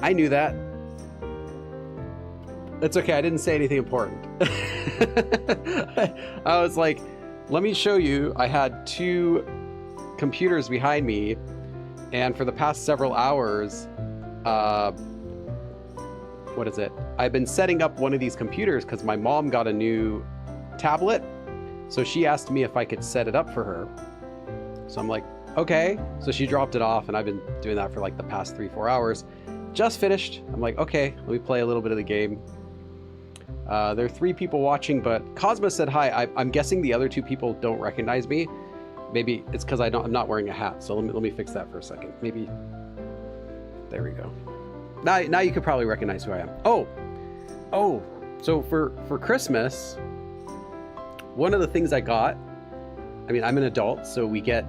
I knew that. It's okay, I didn't say anything important. I was like, let me show you. I had two computers behind me, and for the past several hours, what is it? I've been setting up one of these computers because my mom got a new tablet. So she asked me if I could set it up for her. So I'm like, okay. So she dropped it off, and I've been doing that for like the past 3-4 hours. Just finished. I'm like, okay, let me play a little bit of the game. There are 3 people watching, but Cosmo said hi. I'm guessing the other 2 people don't recognize me. Maybe it's because I'm not wearing a hat. So let me fix that for a second. Maybe. There we go. Now you could probably recognize who I am. Oh. So for Christmas, one of the things I got. I mean, I'm an adult, so we get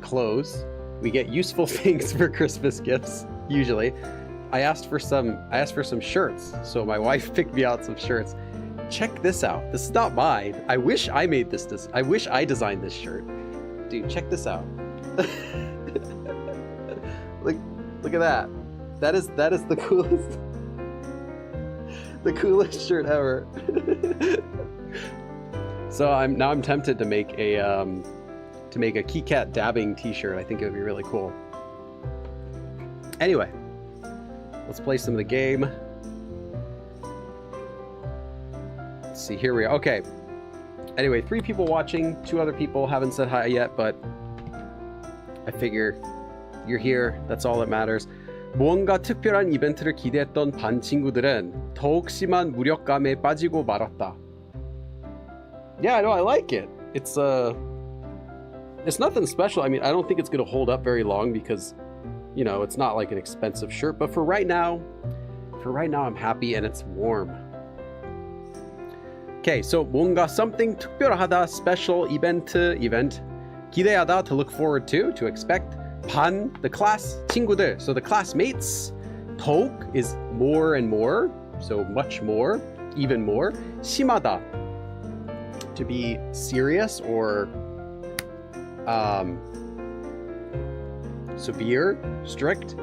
clothes, we get useful things for Christmas gifts. Usually, I asked for some shirts. So my wife picked me out some shirts. Check this out. This is not mine. I wish I made this. I wish I designed this shirt. Dude, check this out. Look at that. That is the coolest shirt ever. So I'm tempted to make a KitKat dabbing t-shirt. I think it would be really cool. Anyway, let's play some of the game. Let's see, here we are. Okay. Anyway, 3 people watching, 2 other people haven't said hi yet, but I figure you're here. That's all that matters. 무언가 특별한 이벤트를 기대했던 반 친구들은 더욱 심한 무력감에 빠지고 말았다. Yeah, no, I like it. It's nothing special. I mean, I don't think it's going to hold up very long because, you know, it's not like an expensive shirt. But for right now, I'm happy and it's warm. Okay, so 뭔가 something 특별하다, special, event, 기대하다, to look forward to expect. 반, the class, 친구들, so the classmates. 더욱 is more and more, so much more, even more. 심하다, to be serious or severe, strict.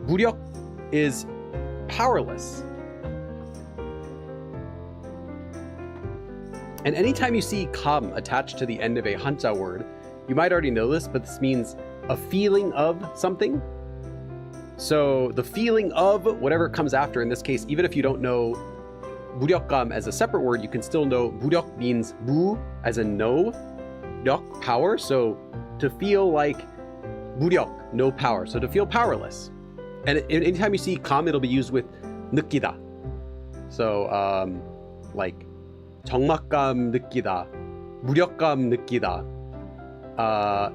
무력 is powerless. And anytime you see 감 attached to the end of a Hanja word, you might already know this, but this means a feeling of something. So the feeling of whatever comes after, in this case, even if you don't know 무력감 as a separate word, you can still know 무력 means 무 as in no, 력, power. So to feel like 무력, no power. So to feel powerless. And anytime you see 감, it'll be used with 느끼다. So like 적막감 느끼다, 무력감 느끼다,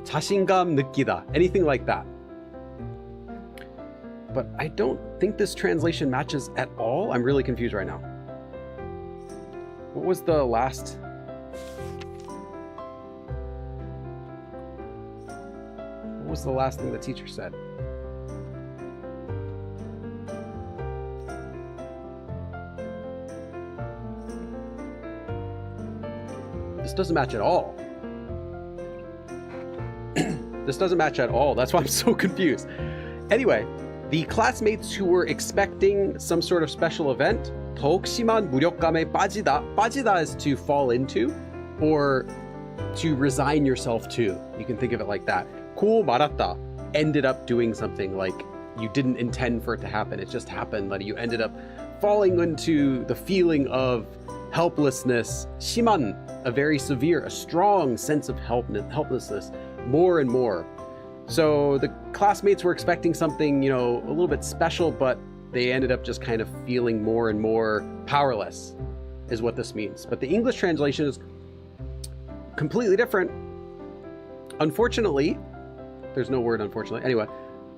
자신감 느끼다, anything like that. But I don't think this translation matches at all. I'm really confused right now. What was the last? What was the last thing the teacher said? This doesn't match at all. This doesn't match at all. That's why I'm so confused. Anyway, the classmates who were expecting some sort of special event, 더욱 심한 무력감에 빠지다. 빠지다 is to fall into or to resign yourself to. You can think of it like that. 고 말았다, ended up doing something like you didn't intend for it to happen. It just happened that you ended up falling into the feeling of helplessness. 심한, a very severe, a strong sense of helplessness, more and more. So the classmates were expecting something, you know, a little bit special, but they ended up just kind of feeling more and more powerless, is what this means. But the English translation is completely different. Unfortunately, there's no word unfortunately. Anyway,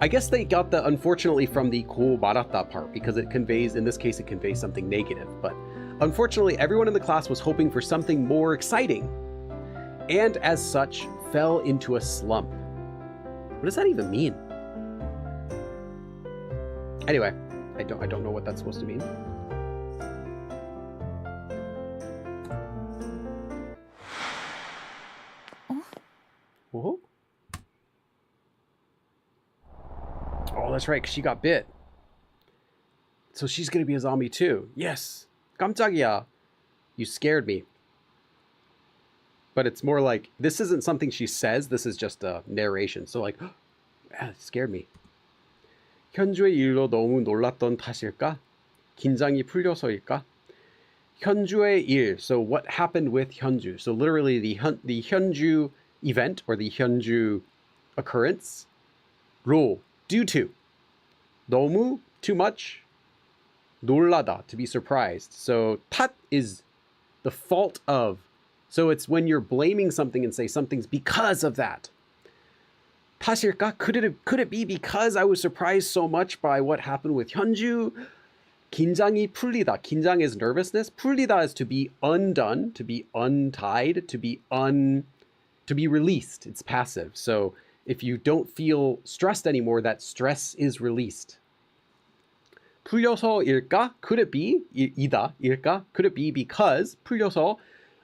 I guess they got the unfortunately from the 고 말았다 part because it conveys, in this case, it conveys something negative. But unfortunately, everyone in the class was hoping for something more exciting, and as such, fell into a slump. What does that even mean? Anyway, I don't know what that's supposed to mean. Whoa. Oh, that's right, 'cause she got bit. So she's gonna be a zombie too. Yes. 깜짝이야. You scared me. But it's more like, this isn't something she says, this is just a narration. So like, it scared me. 현주의 일로 너무 놀랐던 탓일까? 긴장이 풀려서일까? 현주의 일. So what happened with Hyunju? So literally the Hyunju event or the Hyunju occurrence. 로, due to. 너무, too much. 놀라다, to be surprised. So 탓 is the fault of. So it's when you're blaming something and say something's because of that. 탓일까? Could it be because I was surprised so much by what happened with Hyunju? 긴장이 풀리다. 긴장 is nervousness. 풀리다 is to be undone, to be untied, to be released. It's passive. So if you don't feel stressed anymore, that stress is released. 풀려서일까? Could it be? 이다. 일까? Could it be because 풀려서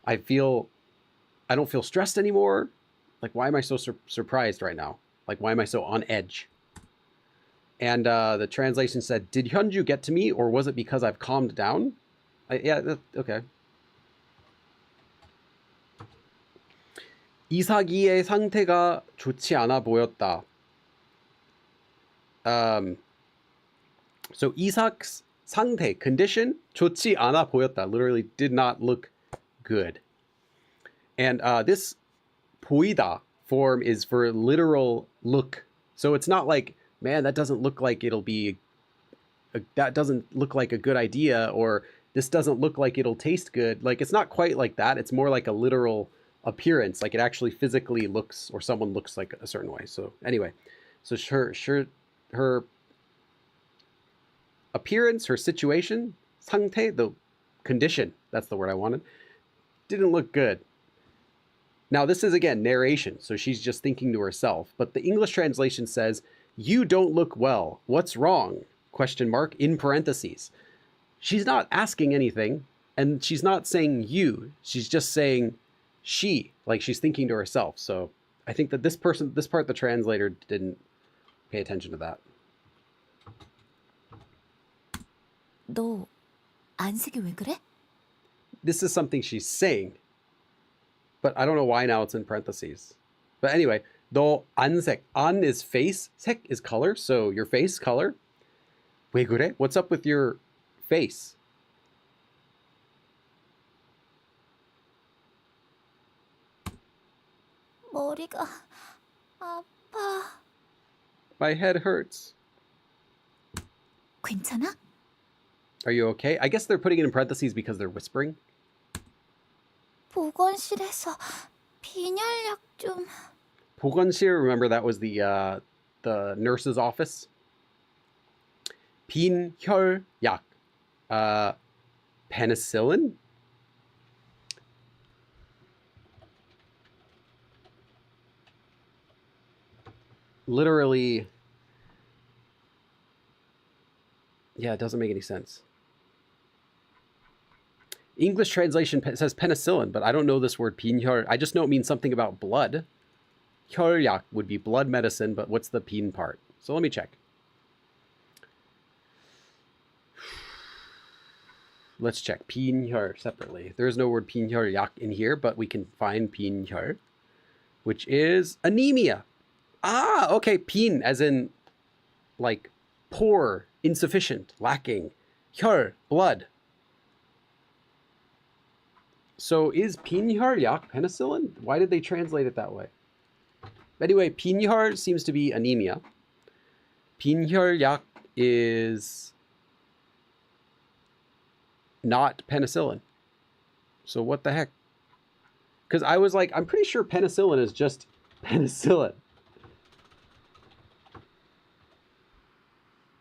I don't feel stressed anymore? Like, why am I so surprised right now? Like, why am I so on edge? And the translation said, did Hyunju get to me, or was it because I've calmed down? Okay. 이삭이의 상태가 좋지 않아 보였다. So 이삭's 상태, condition, 좋지 않아 보였다, literally did not look good. And this 보이다 form is for literal look. So it's not like, man, that doesn't look like it'll be, that doesn't look like a good idea, or this doesn't look like it'll taste good. Like, it's not quite like that. It's more like a literal appearance. Like, it actually physically looks, or someone looks like a certain way. So anyway, so her appearance, her situation, 상태, the condition, that's the word I wanted, didn't look good. Now, this is, again, narration, so she's just thinking to herself. But the English translation says, you don't look well. What's wrong? Question mark, in parentheses. She's not asking anything, and she's not saying you. She's just saying she, like she's thinking to herself. So I think that this part, the translator didn't pay attention to that. 너 안색이 왜 그래? This is something she's saying. But I don't know why now it's in parentheses. But anyway, 너 안색. 안 is face. 색 is color. So your face, color. 왜 그래? What's up with your face? 머리가 아파. My head hurts. 괜찮아? Are you okay? I guess they're putting it in parentheses because they're whispering. 보건실에서 빈혈약 좀. 보건실, remember that was the nurse's office. 빈혈약, penicillin. Literally, yeah, it doesn't make any sense. English translation says penicillin, but I don't know this word 빈혈. I just know it means something about blood. 혈약 would be blood medicine, but what's the 빈 part? So let me check. Let's check 빈혈 separately. There is no word 빈혈약 in here, but we can find 빈혈, which is anemia. Ah, okay, 빈 as in like poor, insufficient, lacking. 혈, blood. So is 빈혈약 penicillin? Why did they translate it that way? Anyway, 빈혈 seems to be anemia. 빈혈약 is not penicillin. So what the heck? Because I was like, I'm pretty sure penicillin is just penicillin.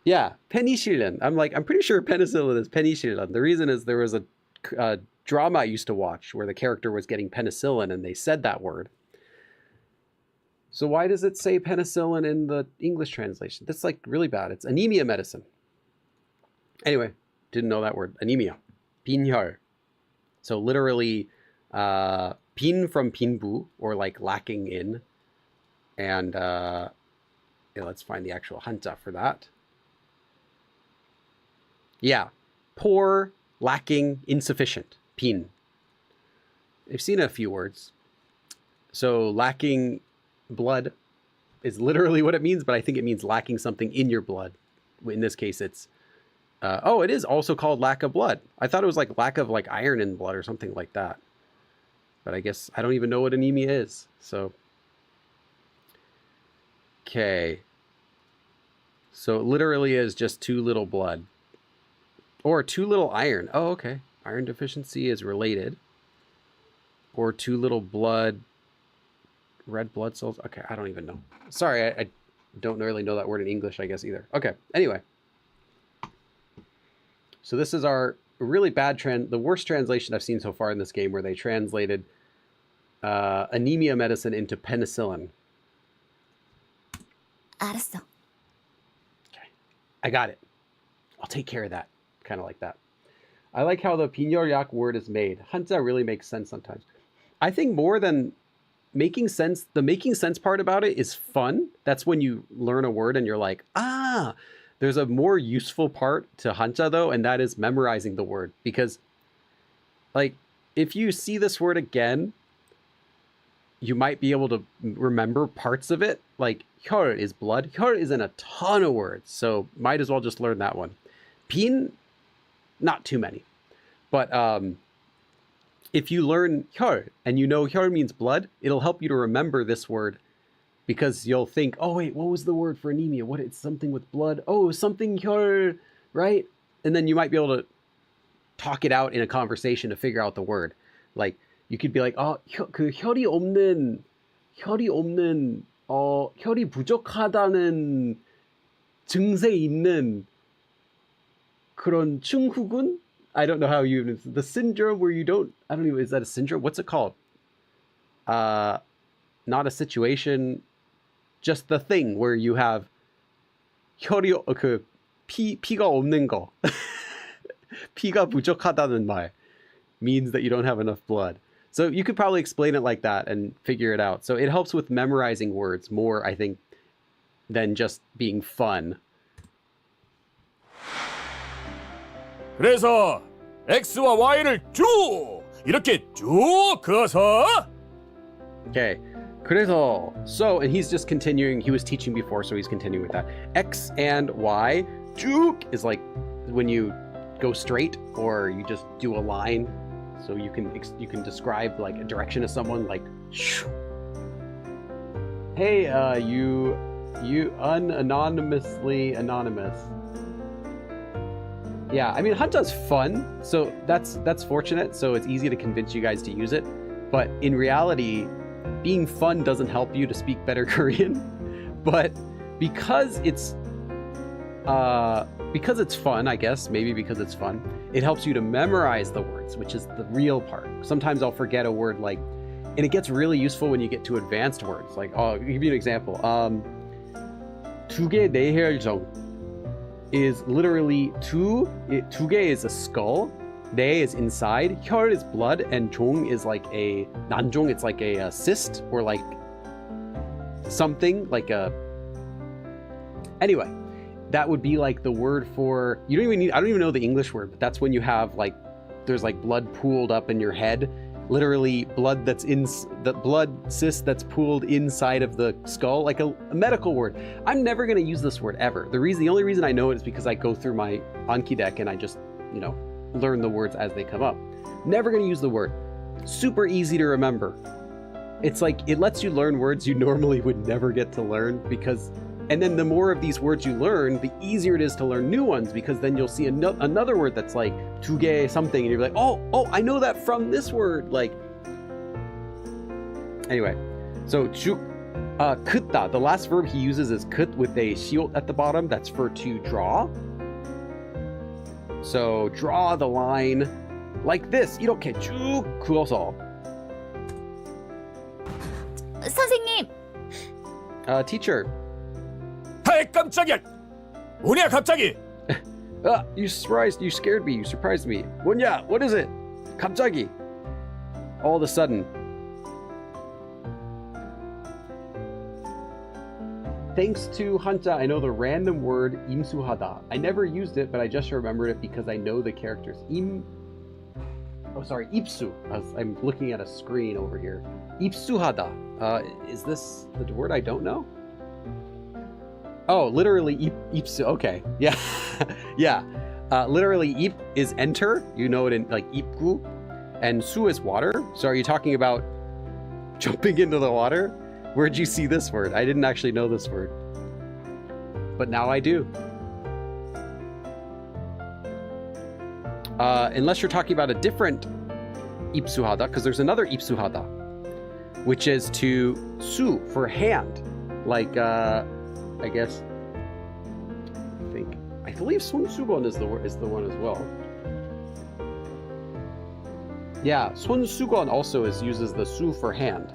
Yeah, penicillin. I'm pretty sure penicillin is penicillin. The reason is there was a drama I used to watch where the character was getting penicillin and they said that word. So why does it say penicillin in the English translation? That's like really bad. It's anemia medicine. Anyway, didn't know that word. Anemia. 빈혈. So literally 빈 from 빈부, or like lacking in. And Okay, let's find the actual hanja for that. Yeah, poor, lacking, insufficient. 빈. I've seen a few words. So lacking blood is literally what it means, but I think it means lacking something in your blood. In this case, it's it is also called lack of blood. I thought it was like lack of like iron in blood or something like that. But I guess I don't even know what anemia is. So, okay. So it literally is just too little blood. Or too little iron. Oh, okay. Iron deficiency is related. Or too little blood. Red blood cells. Okay, I don't even know. Sorry, I don't really know that word in English, I guess, either. Okay, anyway. So this is our really bad the worst translation I've seen so far in this game, where they translated anemia medicine into penicillin. 알았어. Okay, I got it. I'll take care of that. Kind of like that. I like how the 빈혈약 word is made. Hanja really makes sense sometimes. I think more than making sense, the making sense part about it is fun. That's when you learn a word and you're like, ah, there's a more useful part to hanja though, and that is memorizing the word. Because like, if you see this word again, you might be able to remember parts of it. Like 혈 is blood. 혈 is in a ton of words, so might as well just learn that one. 빈, not too many. But if you learn 혈 and you know 혈 means blood, it'll help you to remember this word, because you'll think, oh wait, what was the word for anemia? What, it's something with blood. Oh, something 혈, right? And then you might be able to talk it out in a conversation to figure out the word. Like you could be like, oh, 그 혈이 없는 혈이 부족하다는 증세 있는 그런 증후군? I don't know how you, the syndrome where you don't, I don't even, is that a syndrome? What's it called? Not a situation, just the thing where you have 혈이, 피가 없는 거. 피가 부족하다는 말 means that you don't have enough blood. So you could probably explain it like that and figure it out. So it helps with memorizing words more, I think, than just being fun. 그래서 X와 Y를 쭉 이렇게 쭉 그어서 Okay. 그래서, so, and he's just continuing. He was teaching before, so he's continuing with that. X and Y, 쭉 is like when you go straight or you just do a line. So you can describe like a direction to someone, like, shoo. Hey, you anonymously anonymous. Yeah, I mean, hanja's fun, so that's fortunate. So it's easy to convince you guys to use it. But in reality, being fun doesn't help you to speak better Korean. But because it's fun, I guess, maybe because it's fun, it helps you to memorize the words, which is the real part. Sometimes I'll forget a word, like, and it gets really useful when you get to advanced words. Like, I'll give you an example. 두개 내혈정 is literally 두개 is a skull, 내 is inside, 혈 is blood, and 종 is like a 난종. It's like a cyst or like something like a. Anyway, that would be like the word for, I don't even know the English word, but that's when you have like, there's like blood pooled up in your head, literally blood that's in the blood cyst that's pooled inside of the skull, like a medical word. I'm never going to use this word ever. The only reason I know it is because I go through my Anki deck and I just, learn the words as they come up. Never going to use the word. Super easy to remember. It's like, it lets you learn words you normally would never get to learn, because and then the more of these words you learn, the easier it is to learn new ones, because then you'll see another word that's like 두개 something, and you're like, oh, I know that from this word. Like, anyway, so 긋다, the last verb he uses is 긋 with a 시옷 at the bottom. That's for to draw. So draw the line like this. 이렇게 쭉 그어서. 선생님, Teacher. 아이 깜짝이야. 뭐냐 갑자기? You scared me. You surprised me. 뭐냐? What is it? 갑자기. All of a sudden. Thanks to Hanja, I know the random word 임수하다. I never used it, but I just remembered it because I know the characters. 입수. I'm looking at a screen over here. 입수하다. Is this the word I don't know? Oh, literally 입수. Okay. Yeah. Yeah. Literally 입 is enter. You know it in like 입구. And 수 is water. So are you talking about jumping into the water? Where'd you see this word? I didn't actually know this word. But now I do. Unless you're talking about a different 입수하다, because there's another 입수하다, which is to 수 for hand. Like, I believe 손수건 is the one as well. Yeah, 손수건 also uses the 수 for hand.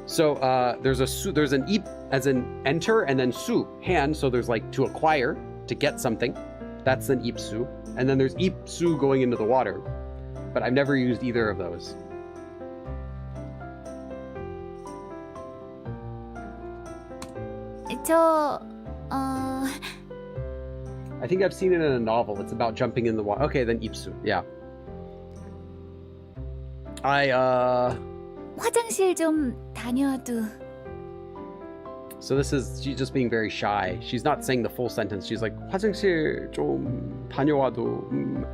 So there's an ip as in enter, and then su, hand. So there's like to acquire, to get something. That's an ipsu. And then there's ipsu going into the water. But I've never used either of those. I think I've seen it in a novel. It's about jumping in the water. Okay, then ipsu. Yeah. 화장실 좀 다녀와도. So she's just being very shy. She's not saying the full sentence. She's like 화장실 좀 다녀와도.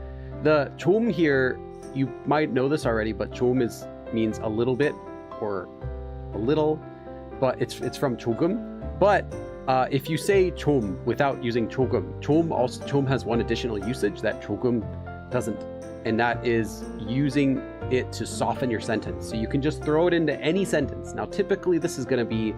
The 좀 here, you might know this already, but 좀 means a little bit or a little, but it's from 조금. But if you say 좀 without using 조금, 좀 has one additional usage that 조금 doesn't, and that is using it to soften your sentence. So you can just throw it into any sentence. Now, typically this is going to be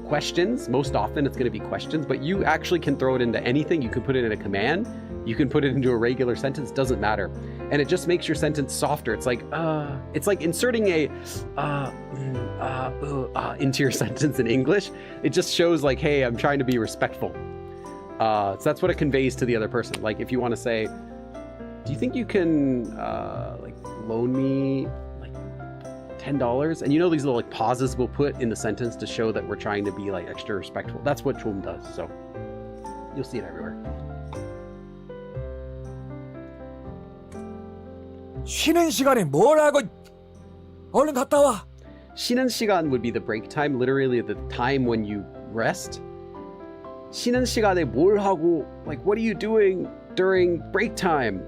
questions. Most often it's going to be questions, but you actually can throw it into anything. You can put it in a command. You can put it into a regular sentence. Doesn't matter. And it just makes your sentence softer. It's like inserting a into your sentence in English. It just shows like, hey, I'm trying to be respectful. So that's what it conveys to the other person. Like if you want to say, do you think you can like loan me like $10? And you know these little like pauses we'll put in the sentence to show that we're trying to be like extra respectful. That's what 좀 does. So you'll see it everywhere. 쉬는 시간에 뭐라고? 얼른 갔다 와. 쉬는 시간 would be the break time, literally the time when you rest. 쉬는 시간에 뭘 하고, like what are you doing during break time?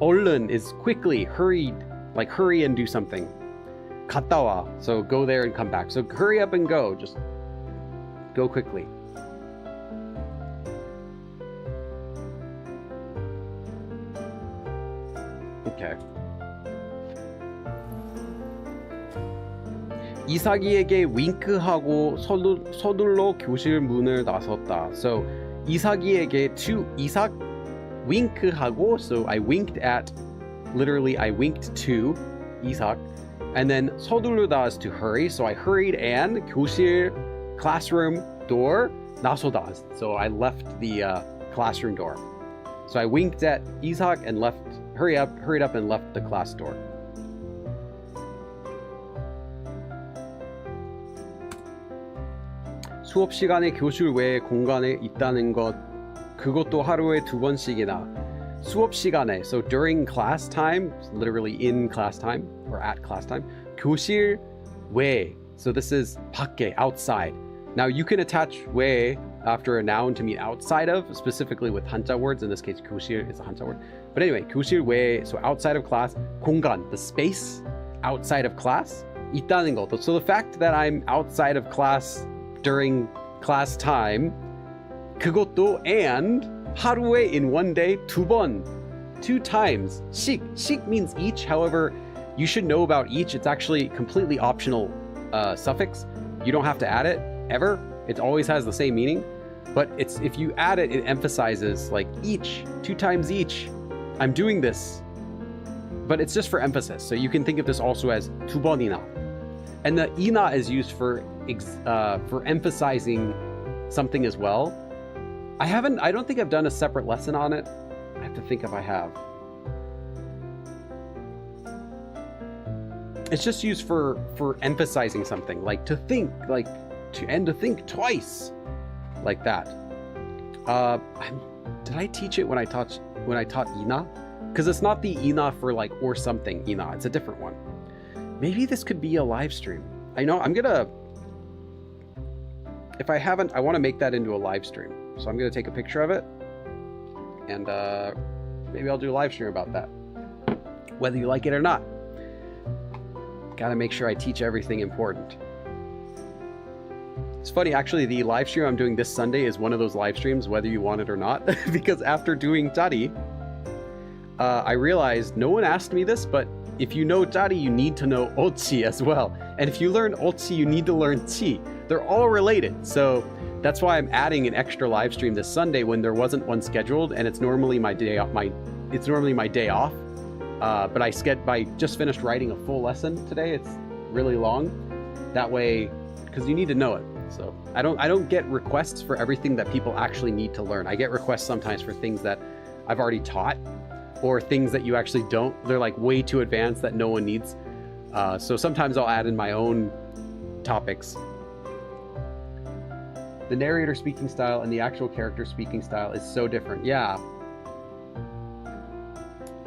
얼른 is quickly, hurried, like hurry and do something. 갔다 와, so go there and come back. So hurry up and go, just go quickly. Okay. 이삭이에게 윙크하고 서둘러 교실 문을 나섰다. So 이삭이에게 to 이삭 윙크하고, so I winked at, literally I winked to 이삭, and then 서두르다 is to hurry, so I hurried, and 교실 classroom door 나서다, so I left the classroom door. So I winked at 이삭 and hurried up and left the class door. 수업 시간에 교실 외에 공간에 있다는 것, 그것도 하루에 2번씩이나. 수업 시간에, so during class time, literally in class time or at class time. 교실 외, so this is 밖에, outside. Now you can attach 외 after a noun to mean outside of, specifically with 한자 words. In this case, 교실 is a 한자 word. But anyway, 교실 외, so outside of class. 공간, the space outside of class. 있다는 것, so the fact that I'm outside of class during class time, 그것도, and 하루에, in one day, 2번, 2 times. 씩 means each. However, you should know about each. It's actually completely optional suffix. You don't have to add it ever. It always has the same meaning. But if you add it, it emphasizes like each, 2 times each. I'm doing this. But it's just for emphasis. So you can think of this also as 두 번이나. And the ina is used for emphasizing something as well. I don't think I've done a separate lesson on it. I have to think if I have. It's just used for emphasizing something, like to think, like to think twice. like that. Did I teach it when I taught ina? Because it's not the ina for like or something ina. It's a different one. Maybe this could be a live stream. I know I'm gonna. If I haven't, I want to make that into a live stream. So I'm gonna take a picture of it, and maybe I'll do a live stream about that, whether you like it or not. Gotta make sure I teach everything important. It's funny, actually, the live stream I'm doing this Sunday is one of those live streams, whether you want it or not, because after doing Tari, I realized no one asked me this, but if you know Tari, you need to know Ochi as well. And if you learn Ochi, you need to learn Chi. They're all related. So that's why I'm adding an extra live stream this Sunday when there wasn't one scheduled, and it's normally my day off. It's normally my day off. But I just finished writing a full lesson today. It's really long. That way, because you need to know it. So I don't get requests for everything that people actually need to learn. I get requests sometimes for things that I've already taught, or things that you actually don't. They're like way too advanced that no one needs. So sometimes I'll add in my own topics. The narrator speaking style and the actual character speaking style is so different. Yeah.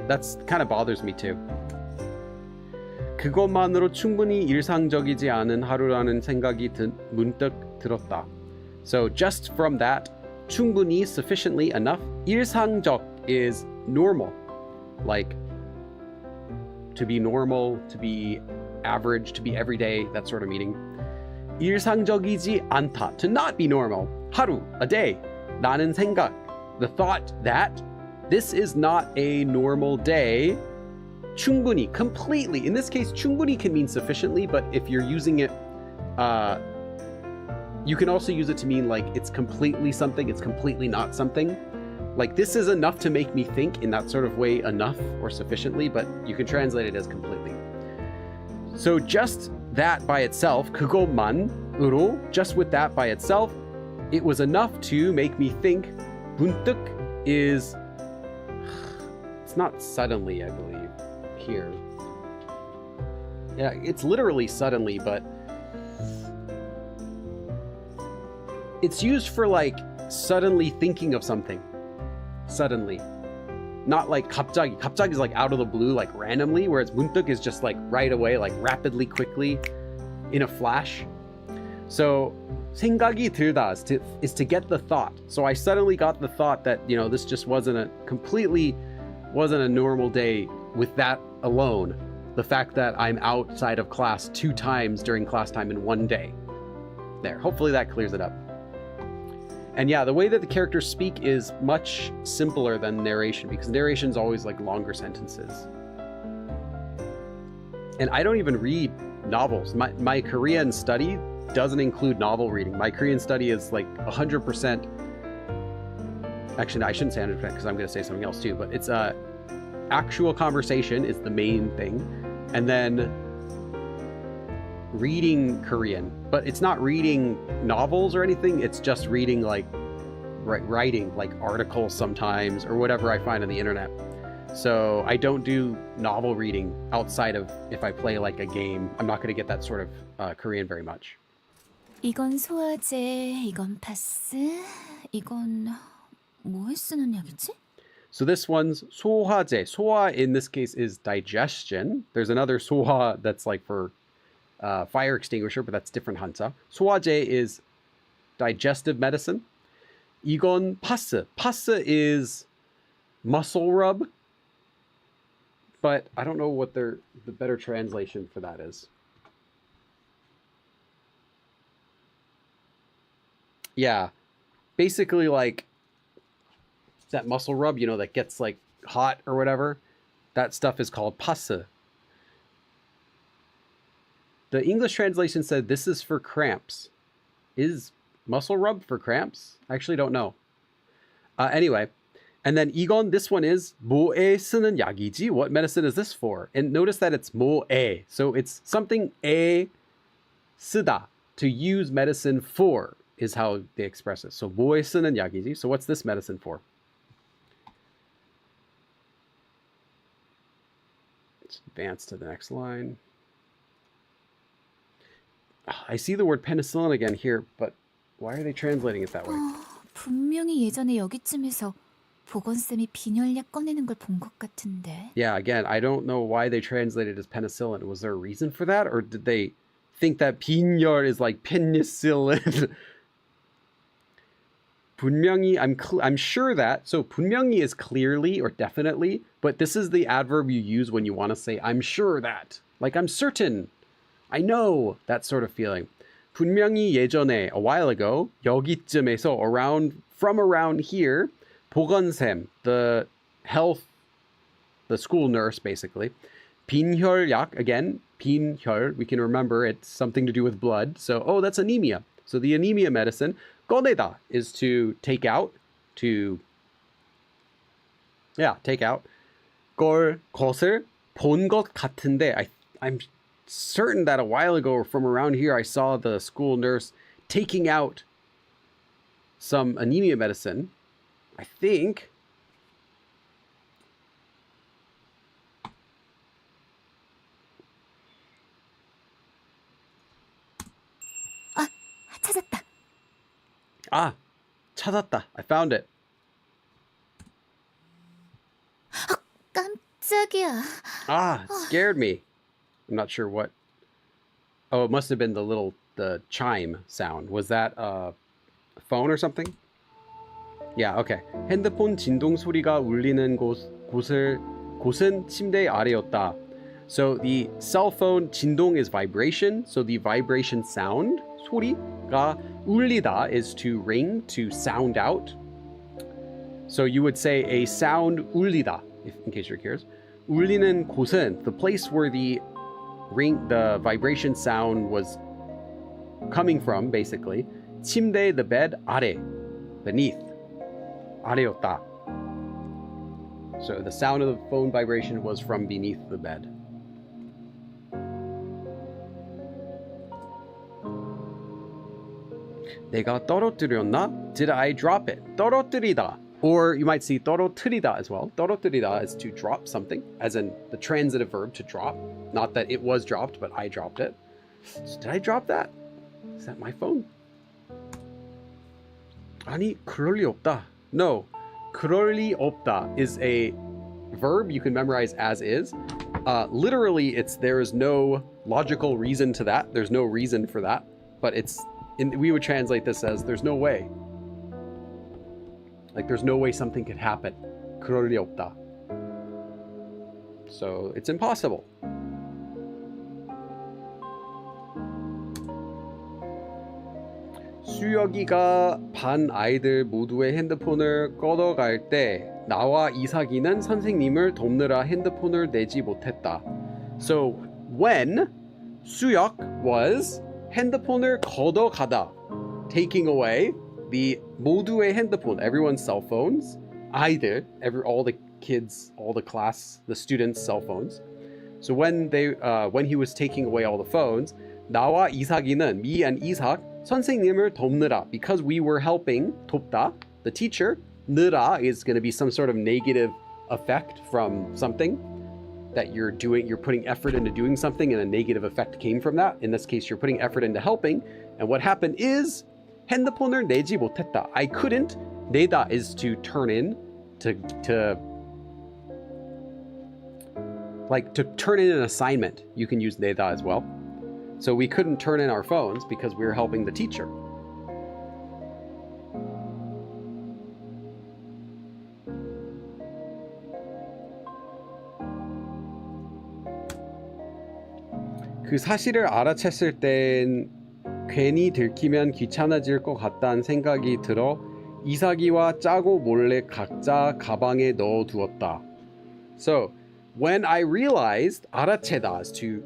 That's kind of bothers me too. 그것만으로 충분히 일상적이지 않은 하루라는 생각이 문득 들었다. So just from that, 충분히, sufficiently, enough. 일상적 is normal. Like to be normal, to be average, to be everyday, that sort of meaning. 일상적이지 않다, to not be normal. 하루, a day. 나는 생각, the thought that this is not a normal day. 충분히, completely. In this case, 충분히 can mean sufficiently, but if you're using it, you can also use it to mean like it's completely something, it's completely not something. Like this is enough to make me think, in that sort of way, enough or sufficiently, but you can translate it as completely. So just that by itself, 그것만으로, just with that by itself, it was enough to make me think. 문득 is, it's not suddenly, I believe, here. Yeah, it's literally suddenly, but it's used for like suddenly thinking of something. Suddenly. Not like 갑자기. 갑자기 is like out of the blue, like randomly, whereas 문득 is just like right away, like rapidly, quickly, in a flash. So 생각이 들다 is to get the thought. So I suddenly got the thought that, you know, this just wasn't a normal day with that alone. The fact that I'm outside of class 2 times during class time in one day. There, hopefully that clears it up. And yeah, the way that the characters speak is much simpler than narration, because narration is always like longer sentences. And I don't even read novels. My Korean study doesn't include novel reading. My Korean study is like 100%. Actually, I shouldn't say 100% because I'm going to say something else too, but it's actual conversation is the main thing. And then reading Korean, but it's not reading novels or anything. It's just reading like writing, like articles sometimes or whatever I find on the internet. So I don't do novel reading outside of if I play like a game. I'm not going to get that sort of Korean very much. 이건 소화제, 이건 파스, 이건 뭐에 쓰는 약이지? So this one's 소화제. 소화 in this case is digestion. There's another 소화 that's like for fire extinguisher, but that's different 한자. 소화제 is digestive medicine. 이건 파스. 파스 is muscle rub, but I don't know what the better translation for that is. Yeah, basically like that muscle rub, you know, that gets like hot or whatever. That stuff is called 파스. The English translation said this is for cramps. Is muscle rub for cramps? I actually don't know. Anyway, and then 이건, this one is 뭐에 쓰는 약이지? What medicine is this for? And notice that it's 뭐에. So it's something 에 쓰다, to use medicine for, is how they express it. So 뭐에 쓰는 약이지? So what's this medicine for? Let's advance to the next line. I see the word penicillin again here, but Why are they translating it that way? 분명히 예전에 여기쯤에서 보건쌤이 빈혈약 꺼내는 걸 본 것 같은데. Yeah, again, I don't know why they translated as penicillin. Was there a reason for that? Or did they think that 빈혈 is like penicillin? 분명히, I'm sure that, so 분명히 is clearly or definitely, but this is the adverb you use when you want to say, I'm sure that. Like, I'm certain. I know. That sort of feeling. 분명히 예전에, a while ago, 여기쯤에서, from around here, 보건쌤, the school nurse, basically. 빈혈약, again, 빈혈, we can remember it's something to do with blood. So, oh, that's anemia. So the anemia medicine, 꺼내다 is to take out, take out. 것을 본 것 같은데, I'm certain that a while ago from around here, I saw the school nurse taking out some anemia medicine. I think. 찾았다. 찾았다. I found it. 깜짝이야. It scared me. I'm not sure what. Oh, it must have been the chime sound. Was that a phone or something? Yeah, okay. 핸드폰 진동 소리가 울리는 곳은 침대 아래였다. So the cell phone 진동 is vibration. So the vibration sound, 소리가 울리다 is to ring, to sound out. So you would say a sound 울리다, in case you're curious. 울리는 곳은 the place where the vibration sound was coming from, basically. 침대, the bed, 아래, beneath. 아래였다. So the sound of the phone vibration was from beneath the bed. 내가 떨어뜨렸나? Did I drop it? 떨어뜨리다. Or you might see 떨어뜨리다 as well. 떨어뜨리다 is to drop something, as in the transitive verb to drop. Not that it was dropped, but I dropped it. So did I drop that? Is that my phone? 아니, 그럴 리 없다. No, 그럴 리 없다 is a verb you can memorize as is. Literally, there is no logical reason to that. There's no reason for that. But we would translate this as there's no way. Like there's no way something could happen. 그럴 리 없다. So it's impossible. 수혁이가 반 아이들 모두의 핸드폰을 꺼져갈 때 나와 이삭이는 선생님을 돕느라 핸드폰을 내지 못했다. So when 수혁 was 핸드폰을 걷어가다, taking away the 모두의 핸드폰, everyone's cell phones, 아이들, all the kids, all the class, the students' cell phones. So when he was taking away all the phones, 나와 이삭이는, me and 이삭, 선생님을 돕느라, because we were helping, 돕다, the teacher, 느라 is going to be some sort of negative effect from something that you're putting effort into doing something and a negative effect came from that. In this case, you're putting effort into helping. And what happened is 핸드폰을 내지 못했다. I couldn't. 내다 is to turn in, to turn in an assignment. You can use 내다 as well. So we couldn't turn in our phones because we were helping the teacher. 그 사실을 알아챘을 땐 괜히 들키면 귀찮아질 것 같다는 생각이 들어 이삭이와 짜고 몰래 각자 가방에 넣어두었다. So when I realized, 알아채다 is to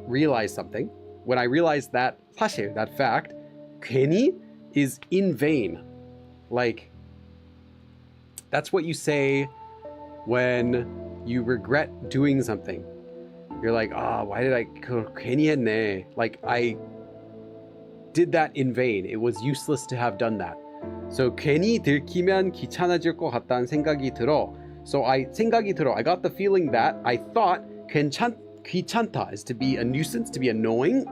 realize something. When I realized that 사실, that fact, 괜히 is in vain. Like, that's what you say when you regret doing something. You're like, why did I 괜히 했네? Like, I did that in vain. It was useless to have done that. So 괜히 들키면 귀찮아질 것 같다는 생각이 들어. So 생각이 들어. I got the feeling that I thought 귀찮다 is to be a nuisance, to be annoying.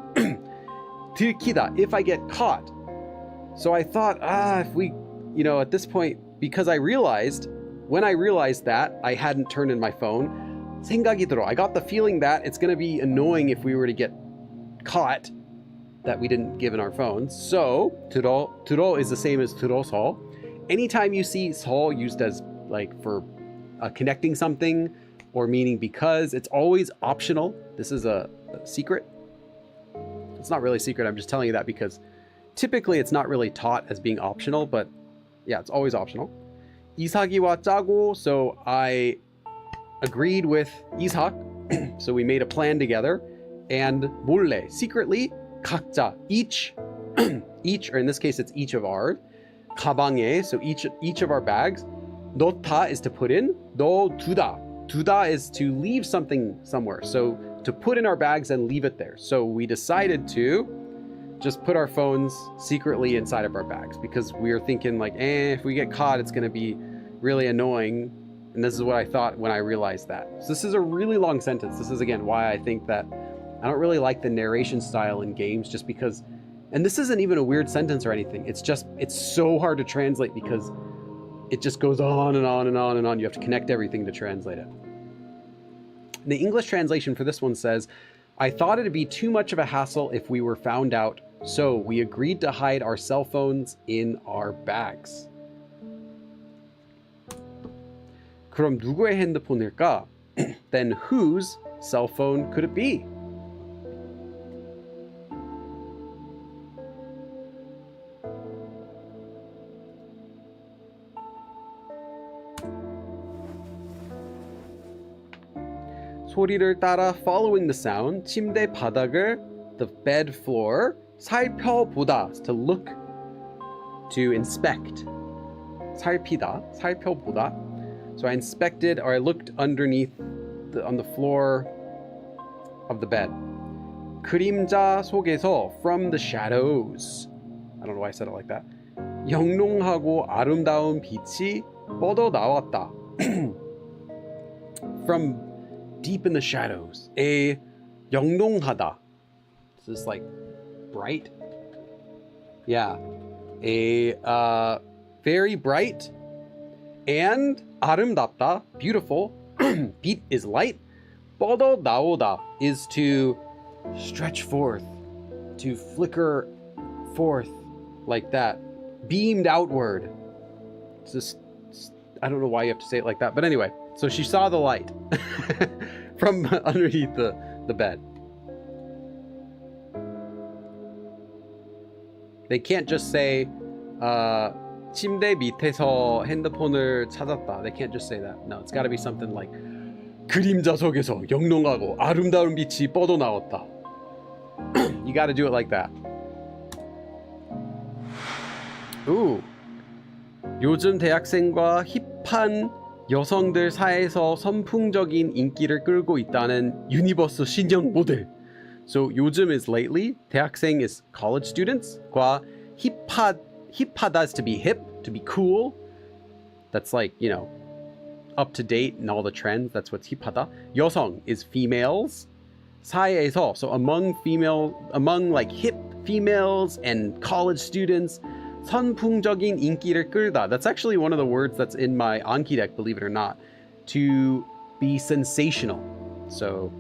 들키다, if I get caught. So I thought, if we, at this point, because when I realized that I hadn't turned in my phone, 생각이 들어. I got the feeling that it's going to be annoying if we were to get caught that we didn't give in our phones. So, 들어 is the same as 들어서. Anytime you see 서 used as like for connecting something or meaning because, it's always optional. This is a secret. It's not really a secret. I'm just telling you that because typically it's not really taught as being optional, but yeah, it's always optional. 이삭이와 짜고, so I agreed with Ishak. So we made a plan together. And 몰래, secretly, 각자, each, or in this case it's each of ours. 가방에, so each of our bags. 넣다 is to put in. 넣두다. 두다 is to leave something somewhere. So to put in our bags and leave it there. So we decided to just put our phones secretly inside of our bags because we were thinking like, if we get caught, it's going to be really annoying. And this is what I thought when I realized that. So this is a really long sentence. This is again why I think that I don't really like the narration style in games, just because, and this isn't even a weird sentence or anything. It's so hard to translate because it just goes on and on and on and on. You have to connect everything to translate it. The English translation for this one says, I thought it'd be too much of a hassle if we were found out, so we agreed to hide our cell phones in our bags. 그럼 누구의 핸드폰일까? Then whose cell phone could it be? 소리를 따라 following the sound, 침대 바닥을, the bed floor, 살펴보다, to look, to inspect. 살피다, 살펴보다. So I inspected, or I looked underneath on the floor of the bed. 그림자 속에서, from the shadows. I don't know why I said it like that. 영롱하고 아름다운 빛이 뻗어 나왔다. From deep in the shadows. 영롱하다. Is this like bright? Yeah. Very bright. And 아름답다, beautiful. 빛 is light. 뻗어 나오다 is to stretch forth, to flicker forth like that. Beamed outward. It's just, I don't know why you have to say it like that. But anyway, so she saw the light from underneath the bed. They can't just say, 침대 밑에서 핸드폰을 찾았다. They can't just say that. No, it's got to be something like 그림자 속에서 영롱하고 아름다운 빛이 뻗어 나왔다. You got to do it like that. Ooh. 요즘 대학생과 힙한 여성들 사이에서 선풍적인 인기를 끌고 있다는 유니버스 신형 모델. So 요즘 is lately, 대학생 is college students, 과 힙하다 is to be hip, to be cool. That's like, up to date and all the trends. That's what's 힙하다. 여성 is females. 사이에서, so among like hip females and college students. 선풍적인 인기를 끌다. That's actually one of the words that's in my Anki deck, believe it or not. To be sensational. So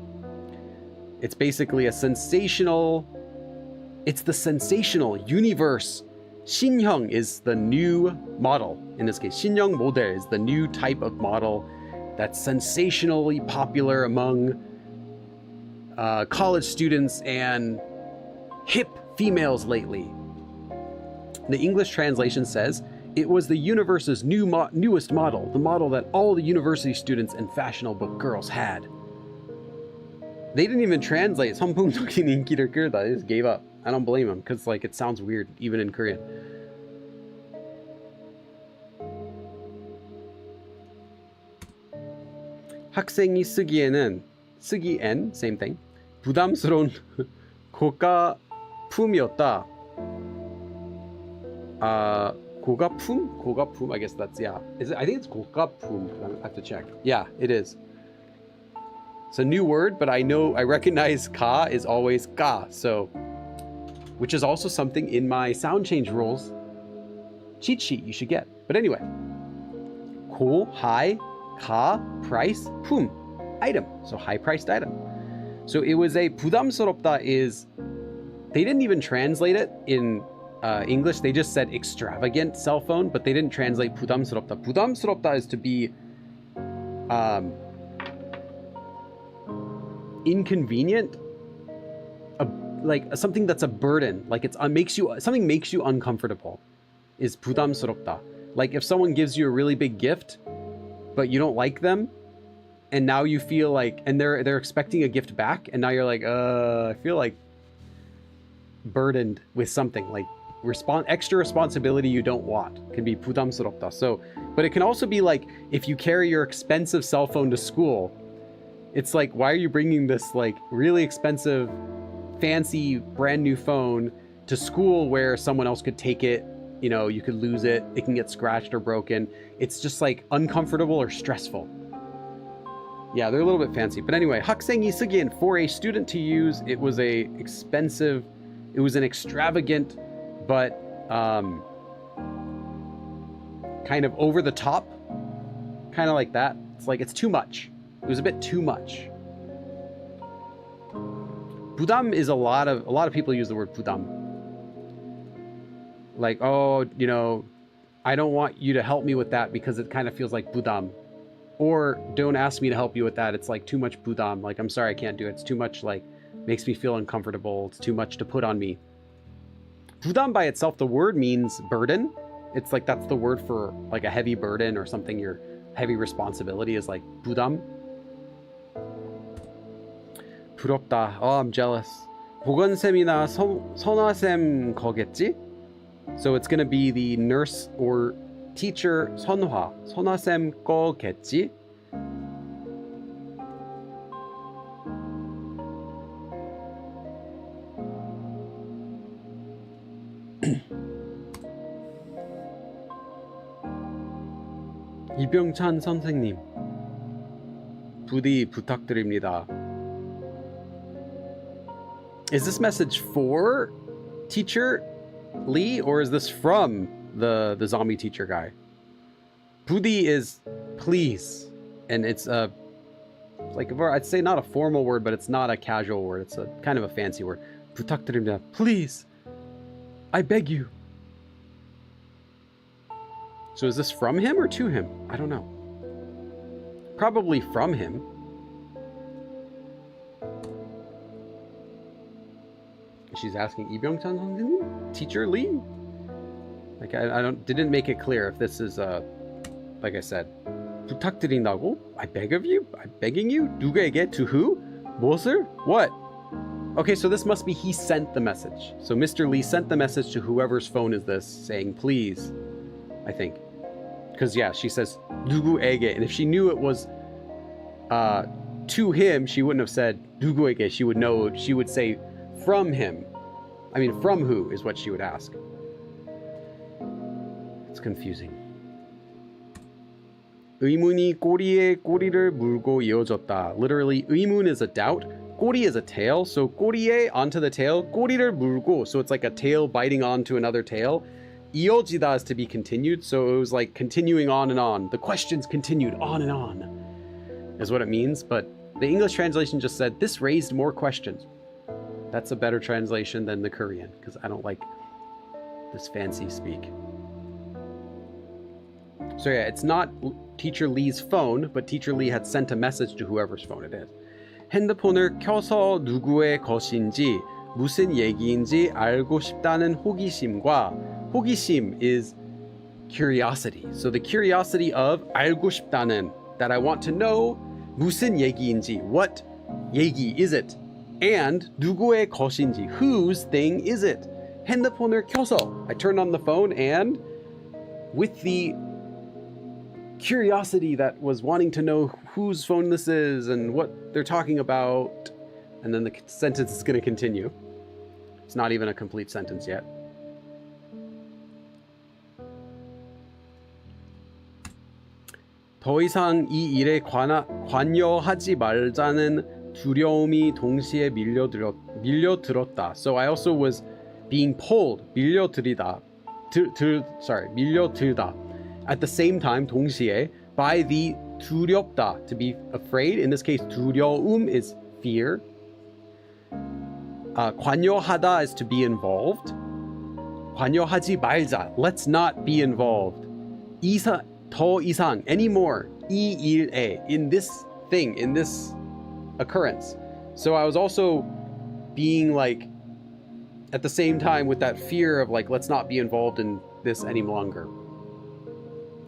it's basically it's the sensational universe. 신형 is the new model. In this case, 신형 모델 is the new type of model that's sensationally popular among college students and hip females lately. The English translation says, it was the universe's newest model, the model that all the university students and fashionable girls had. They didn't even translate 선풍적인 인기를 끌다. They just gave up. I don't blame them, because it sounds weird, even in Korean. 학생이 쓰기엔, same thing. 부담스러운 고가품이었다. 고가품? I guess that's, yeah. I think it's 고가품. I have to check. Yeah, it is. It's a new word, but I recognize ka is always ka. So which is also something in my sound change rules cheat sheet you should get. But anyway, 고, high, 가, price, 품, item. So high priced item. So it was a 부담스럽다 is, they didn't even translate it in English. They just said extravagant cell phone, but they didn't translate 부담스럽다. 부담스럽다 is to be inconvenient, like something that's a burden, like it's something makes you uncomfortable is 부담스럽다. Like if someone gives you a really big gift but you don't like them, and now you feel like, and they're expecting a gift back, and now you're like, I feel like burdened with something, like extra responsibility you don't want, can be 부담스럽다. So, but it can also be like if you carry your expensive cell phone to school, it's like, why are you bringing this like really expensive, fancy, brand new phone to school where someone else could take it? You know, you could lose it, it can get scratched or broken. It's just like uncomfortable or stressful. Yeah, they're a little bit fancy. But anyway, 학생이 쓰기엔, for a student to use, it was an extravagant, but kind of over the top, kind of like that. It's like, it's too much. It was a bit too much. 부담 is a lot of people use the word 부담. Like, oh, you know, I don't want you to help me with that because it kind of feels like 부담. Or don't ask me to help you with that. It's like too much 부담. Like, I'm sorry, I can't do it. It's too much, like, makes me feel uncomfortable. It's too much to put on me. 부담 by itself, the word means burden. It's like, that's the word for like a heavy burden or something, your heavy responsibility is like 부담. 부럽다. Oh, I'm jealous. 보건쌤이나 선화쌤 거겠지? So it's going to be the nurse or teacher 선화쌤 거겠지? 이병찬 선생님, 부디 부탁드립니다. Is this message for teacher Lee, or is this from the zombie teacher guy? 부디 is please, and it's a like I'd say not a formal word, but it's not a casual word. It's a kind of a fancy word. 부탁드립니다. Please, I beg you. So is this from him or to him? I don't know. Probably from him. She's asking 이병찬 선생님? Teacher Lee? Like I didn't make it clear if this is like I said, 부탁드린다고? I beg of you? I'm begging you? 누구에게? To who? 무엇을? What? Okay, so this must be he sent the message. So Mr. Lee sent the message to whoever's phone is this, saying please, I think. Because yeah, she says 누구에게, and if she knew it was to him, she wouldn't have said 누구에게. She would know, she would say from him. I mean, from who is what she would ask. It's confusing. 의문이 꼬리에 꼬리를 물고 이어졌다. Literally, 의문 is a doubt. 꼬리 is a tail. So 꼬리에 onto the tail. 꼬리를 물고. So it's like a tail biting onto another tail. 이어지다 is to be continued. So it was like continuing on and on. The questions continued on and on is what it means. But the English translation just said, this raised more questions. That's a better translation than the Korean, because I don't like this fancy speak. So yeah, it's not Teacher Lee's phone, but Teacher Lee had sent a message to whoever's phone it is. 핸드폰을 켜서 누구의 것인지 무슨 얘기인지 알고 싶다는 호기심과, 호기심 is curiosity. So the curiosity of 알고 싶다는, that I want to know, 무슨 얘기인지, what 얘기 is it? And 누구의 것인지, whose thing is it? 핸드폰을 켜서, I turned on the phone, and with the curiosity that was wanting to know whose phone this is and what they're talking about, and then the sentence is going to continue. It's not even a complete sentence yet. 더 이상 이 일에 관여하지 말자는 두려움이 동시에 밀려들었다. So I also was being pulled, 밀려들이다. 밀려들다. At the same time, 동시에, by the 두렵다, to be afraid. In this case, 두려움 is fear. 관여하다 is to be involved. 관여하지 말자, let's not be involved. 더 이상, anymore, 이 일에, in this thing, in this occurrence. So I was also being like, at the same time with that fear of like, let's not be involved in this any longer.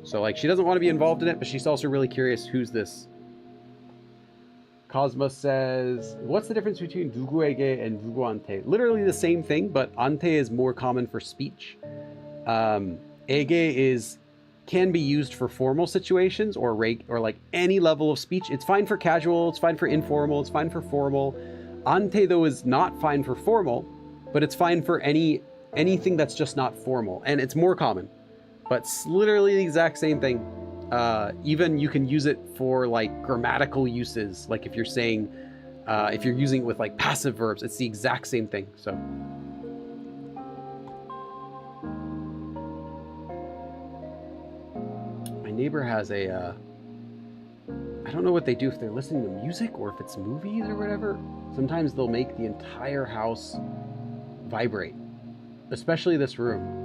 So like, she doesn't want to be involved in it, but she's also really curious, who's this? Cosmo says, what's the difference between 누구에게 and 누구한테? Literally the same thing, but ante is more common for speech. 에게 can be used for formal situations or like any level of speech. It's fine for casual, it's fine for informal, it's fine for formal. Ante though is not fine for formal, but it's fine for anything that's just not formal, and it's more common. But it's literally the exact same thing. Even you can use it for like grammatical uses, like if you're saying, if you're using it with like passive verbs, it's the exact same thing. So my neighbor has a I don't know what they do, if they're listening to music or if it's movies or whatever. Sometimes they'll make the entire house vibrate, especially this room.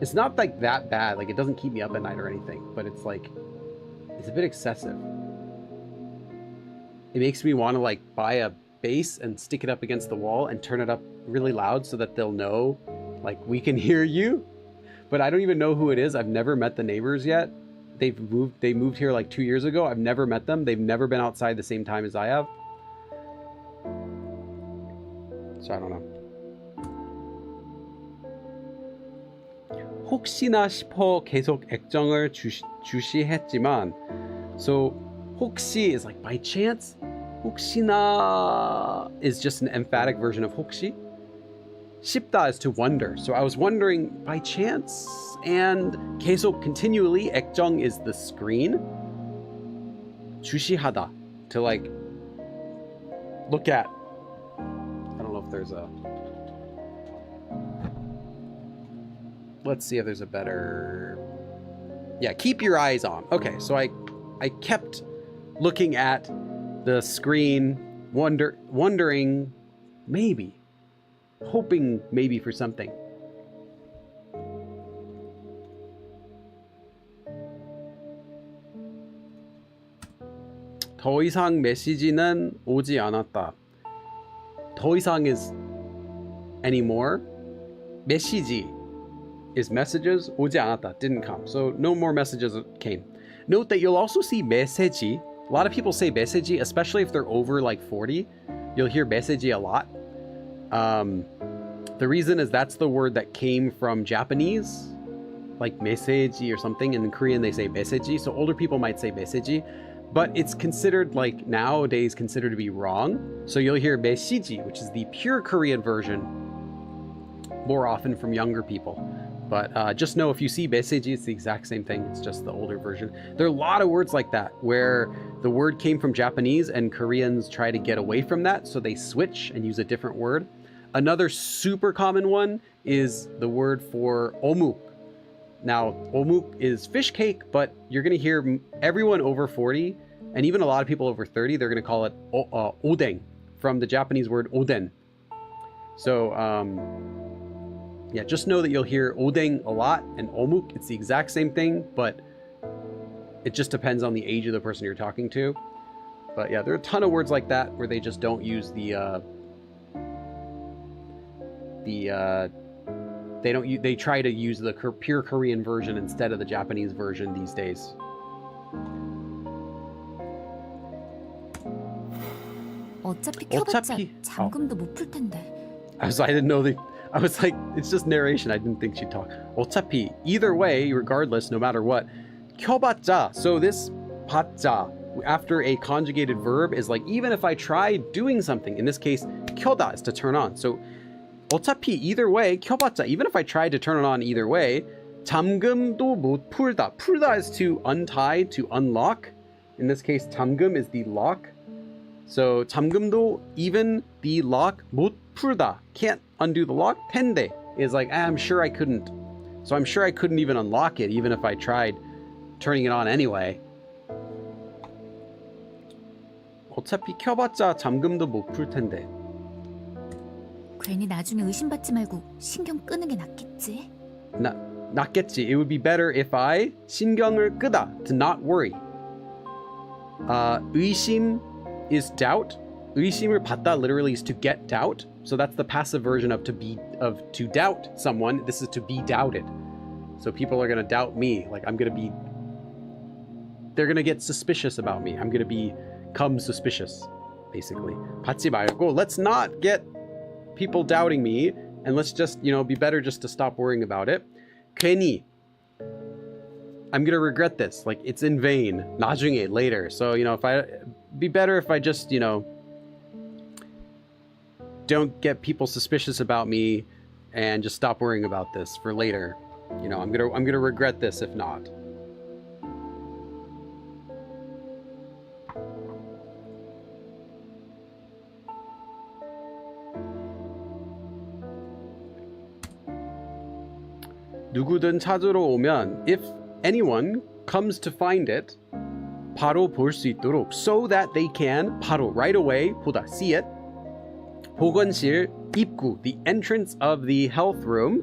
It's not like that bad, like it doesn't keep me up at night or anything, but it's like, it's a bit excessive. It makes me want to like buy a bass and stick it up against the wall and turn it up really loud so that they'll know, like, we can hear you. But I don't even know who it is. I've never met the neighbors yet. They moved here like 2 years ago. I've never met them. They've never been outside the same time as I have. So I don't know. 혹시나 싶어 계속 액정을 주시했지만, so 혹시 is like by chance, 혹시나 is just an emphatic version of 혹시. 싶다 is to wonder, so I was wondering by chance, and 계속 continually, 액정 is the screen, 주시하다, to like look at. I don't know if there's a, let's see if there's a better, yeah, keep your eyes on. Okay, so I kept looking at the screen, wondering, maybe, hoping maybe for something. 더 이상 메시지는 오지 않았다. 더 이상 is anymore. 메시지 is messages. 오지 않았다, didn't come. So no more messages came. Note that you'll also see 메시지. A lot of people say 메시지, especially if they're over like 40. You'll hear 메시지 a lot. The reason is that's the word that came from Japanese, like 메시지 or something. And in Korean they say 메시지. So older people might say 메시지, but it's considered, like nowadays, considered to be wrong. So you'll hear 메시지, which is the pure Korean version, more often from younger people. But just know if you see 메시지, it's the exact same thing. It's just the older version. There are a lot of words like that where the word came from Japanese and Koreans try to get away from that, so they switch and use a different word. Another super common one is the word for omuk. Now, omuk is fish cake, but you're going to hear everyone over 40, and even a lot of people over 30, they're going to call it odeng, from the Japanese word oden. So, yeah, just know that you'll hear odeng a lot, and omuk, it's the exact same thing, but it just depends on the age of the person you're talking to. But yeah, there are a ton of words like that where they just don't use they try to use the pure Korean version instead of the Japanese version these days. 어차피 켜봤자 어차피- 잠금도 못 풀 텐데. I didn't know I was like, it's just narration. I didn't think she'd talk. 어차피, either way, regardless, no matter what. 켜봤자. So this 받자, after a conjugated verb, is like, even if I try doing something, in this case, 켜다 is to turn on. So 어차피, either way, 켜봤자, even if I tried to turn it on either way, 잠금도 못 풀다. 풀다 is to untie, to unlock. In this case, 잠금 is the lock. So 잠금도, even the lock 못 풀다, can't undo the lock. 텐데 is like, I'm sure I couldn't. So I'm sure I couldn't even unlock it, even if I tried turning it on anyway. 어차피 켜봤자 잠금도 못 풀 텐데. 괜히 나중에 의심받지 말고 신경 끄는 게 낫겠지. 낫겠지. It would be better if I 신경을 끄다, to not worry. 의심 is doubt. 의심을 받다 literally is to get doubt. So that's the passive version of to doubt someone. This is to be doubted. So people are gonna doubt me. Like they're gonna get suspicious about me. I'm gonna become suspicious, basically. 받지 말고, let's not get people doubting me, and let's just, be better just to stop worrying about it. 괜히, I'm gonna regret this. Like, it's in vain. 나중에, later. So, be better if I just, don't get people suspicious about me and just stop worrying about this for later. I'm gonna regret this if not. 누구든 찾으러 오면, if anyone comes to find it, 바로 볼 수 있도록, so that they can, 바로, right away, 보다, see it. 보건실 입구, the entrance of the health room,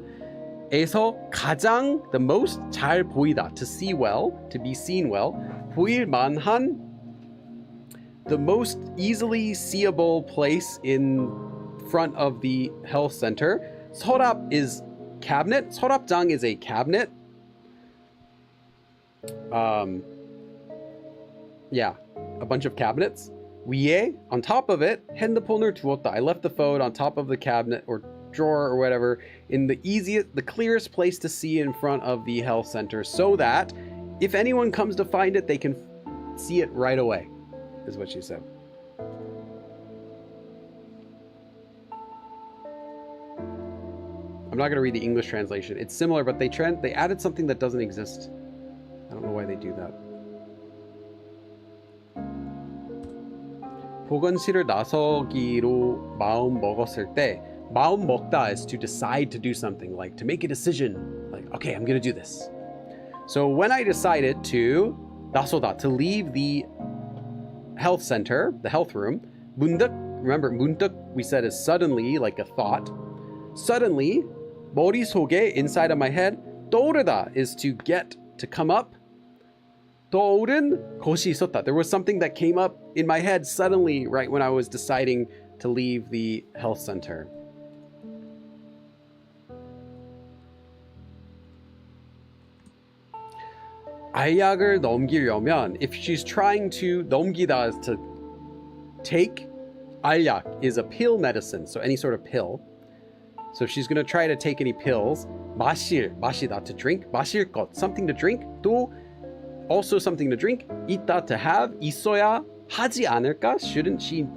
에서 가장, the most, 잘 보이다, to see well, to be seen well, 보일 만한, the most easily seeable place in front of the health center. 서랍 is cabinet. 서랍장 is a cabinet. Yeah, a bunch of cabinets. 위에, on top of it, 핸드폰을 두었다. I left the phone on top of the cabinet or drawer or whatever in the clearest place to see in front of the health center, so that if anyone comes to find it, they can see it right away, is what she said. I'm not going to read the English translation. It's similar, but they added something that doesn't exist. I don't know why they do that. 보건실을 나서기로 마음 먹었을 때, 마음 먹다 is to decide to do something, like to make a decision, like, okay, I'm going to do this. So when I decided to 나서다, to leave the health center, the health room, 문득, remember 문득 we said is suddenly, like a thought. Suddenly, 머릿속에, inside of my head, 떠오르다 is to come up. 떠오른 것이 있었다. There was something that came up in my head suddenly, right when I was deciding to leave the health center. 알약을 넘기려면, if she's trying to, 넘기다 is to take, 알약 is a pill medicine, so any sort of pill. So if she's going to try to take any pills, 마시다, to drink, 마실 것, something to drink, 또 also something to drink, 있다, to have, 있어야 하지 않을까?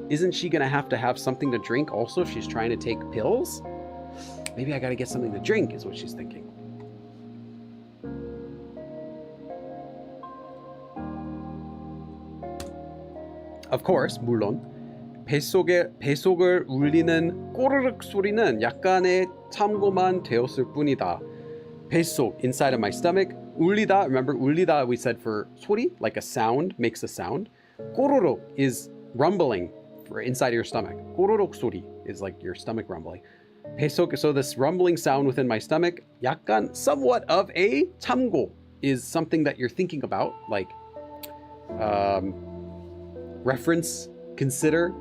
Isn't she going to have something to drink also if she's trying to take pills? Maybe I got to get something to drink, is what she's thinking. Of course, 물론, 뱃속을 울리는 꼬르륵 소리는 약간의 참고만 되었을 뿐이다. 뱃속, inside of my stomach. 울리다, remember 울리다 we said for 소리, like a sound, makes a sound. 꼬르륵 is rumbling for inside of your stomach. 꼬르륵 소리 is like your stomach rumbling. 뱃속, so this rumbling sound within my stomach, 약간, somewhat of a 참고 is something that you're thinking about, like reference, consider.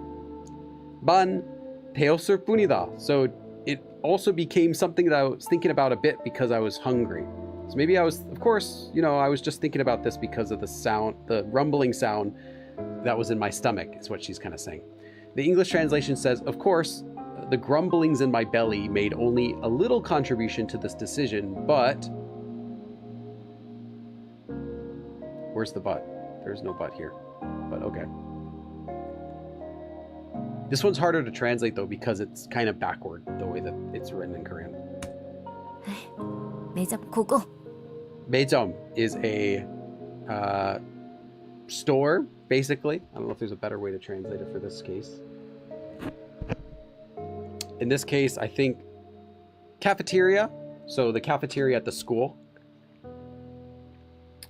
만 되었을 뿐이다. So it also became something that I was thinking about a bit because I was hungry. So maybe I was, of course, I was just thinking about this because of the sound, the rumbling sound that was in my stomach, is what she's kind of saying. The English translation says, of course, the grumblings in my belly made only a little contribution to this decision, but... Where's the but? There's no but here, but okay. This one's harder to translate though because it's kind of backward the way that it's written in Korean. 매점 고고. 매점 is a store, basically. I don't know if there's a better way to translate it for this case. In this case, I think cafeteria. So the cafeteria at the school.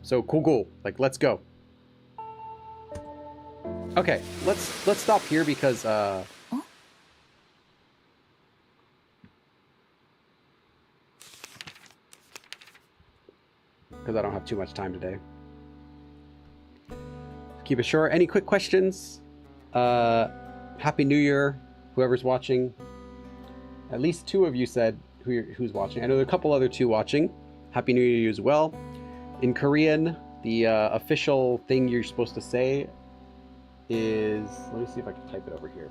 So 고고, like let's go. Okay, let's stop here because I don't have too much time today. Keep it short. Any quick questions? Happy New Year, whoever's watching. At least 2 of you said who's watching. I know there are a couple other 2 watching. Happy New Year to you as well. In Korean, the official thing you're supposed to say is, let me see if I can type it over here.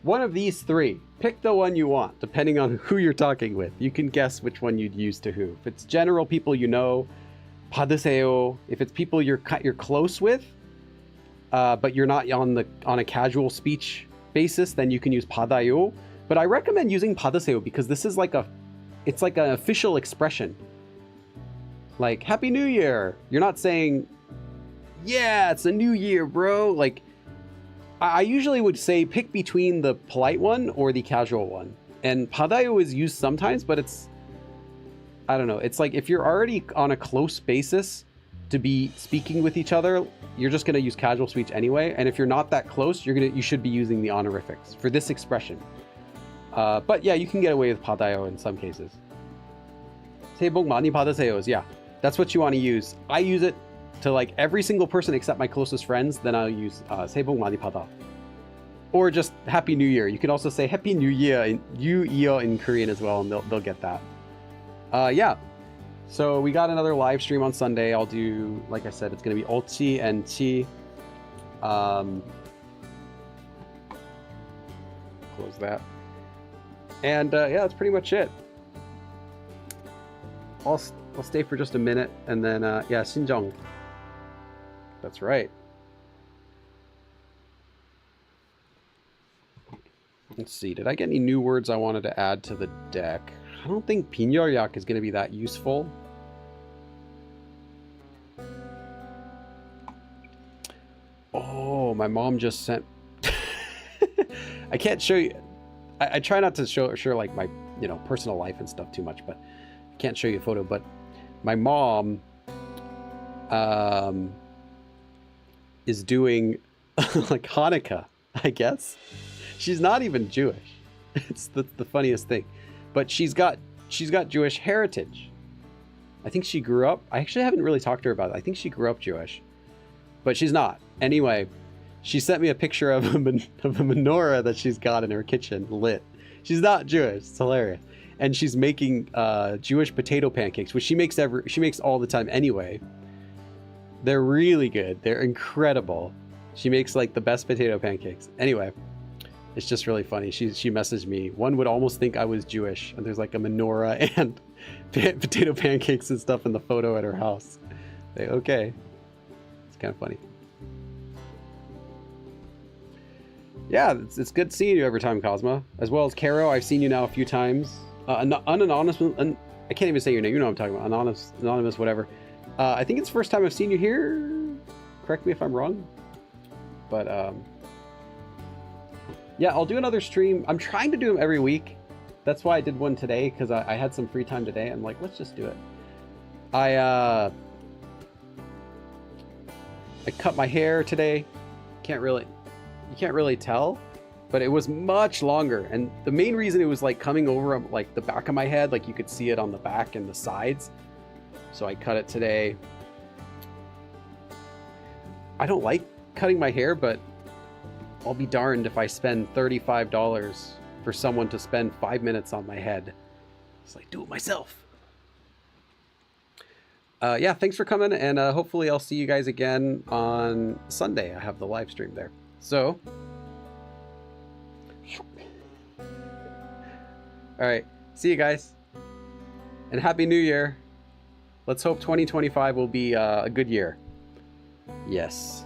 One of these 3. Pick the one you want, depending on who you're talking with. You can guess which one you'd use to who. If it's general people you know, 받으세요. If it's people you're close with, but you're not on a casual speech basis, then you can use 받아요. But I recommend using 받으세요 because this is it's like an official expression. Like Happy New Year. You're not saying, yeah, it's a new year, bro. Like, I usually would say pick between the polite one or the casual one. And 받아요 is used sometimes, but I don't know. It's like if you're already on a close basis to be speaking with each other, you're just going to use casual speech anyway. And if you're not that close, you should be using the honorifics for this expression. But yeah, you can get away with 받아요 in some cases. 새해 복 많이 받으세요 is, yeah, that's what you want to use. I use it to like every single person except my closest friends, then I'll use 새해 복 많이 받아. Or just Happy New Year. You can also say Happy New Year in Korean as well, and they'll get that. Yeah. So we got another live stream on Sunday. I'll do, like I said, it's going to be Olchi and Chi. Close that. And yeah, that's pretty much it. I'll stay for just a minute, and then yeah, Shinjong. That's right. Let's see. Did I get any new words I wanted to add to the deck? I don't think 빈혈약 is going to be that useful. Oh, my mom just sent. I can't show you. I try not to show like my personal life and stuff too much, but I can't show you a photo. But my mom is doing like Hanukkah, I guess. She's not even Jewish. It's the funniest thing. But she's got Jewish heritage. I think she grew up. I actually haven't really talked to her about it. I think she grew up Jewish, but she's not. Anyway, she sent me a picture of a menorah that she's got in her kitchen lit. She's not Jewish. It's hilarious. And she's making Jewish potato pancakes, which she makes all the time anyway. They're really good. They're incredible. She makes like the best potato pancakes. Anyway, it's just really funny. She messaged me. One would almost think I was Jewish, and there's like a menorah and potato pancakes and stuff in the photo at her house. Like, okay, it's kind of funny. Yeah, it's good seeing you every time, Cosma, as well as Caro. I've seen you now a few times. Anonymous, I can't even say your name. You know what I'm talking about. Anonymous, whatever. I think it's the first time I've seen you here. Correct me if I'm wrong. But yeah, I'll do another stream. I'm trying to do them every week. That's why I did one today, because I had some free time today. I'm like, let's just do it. I cut my hair today. You can't really tell, but it was much longer. And the main reason it was like coming over like the back of my head, like you could see it on the back and the sides. So I cut it today. I don't like cutting my hair, but I'll be darned if I spend $35 for someone to spend 5 minutes on my head. It's like, do it myself. Yeah, thanks for coming, and hopefully I'll see you guys again on Sunday. I have the live stream there. So, all right, see you guys, and Happy New Year. Let's hope 2025 will be a good year. Yes.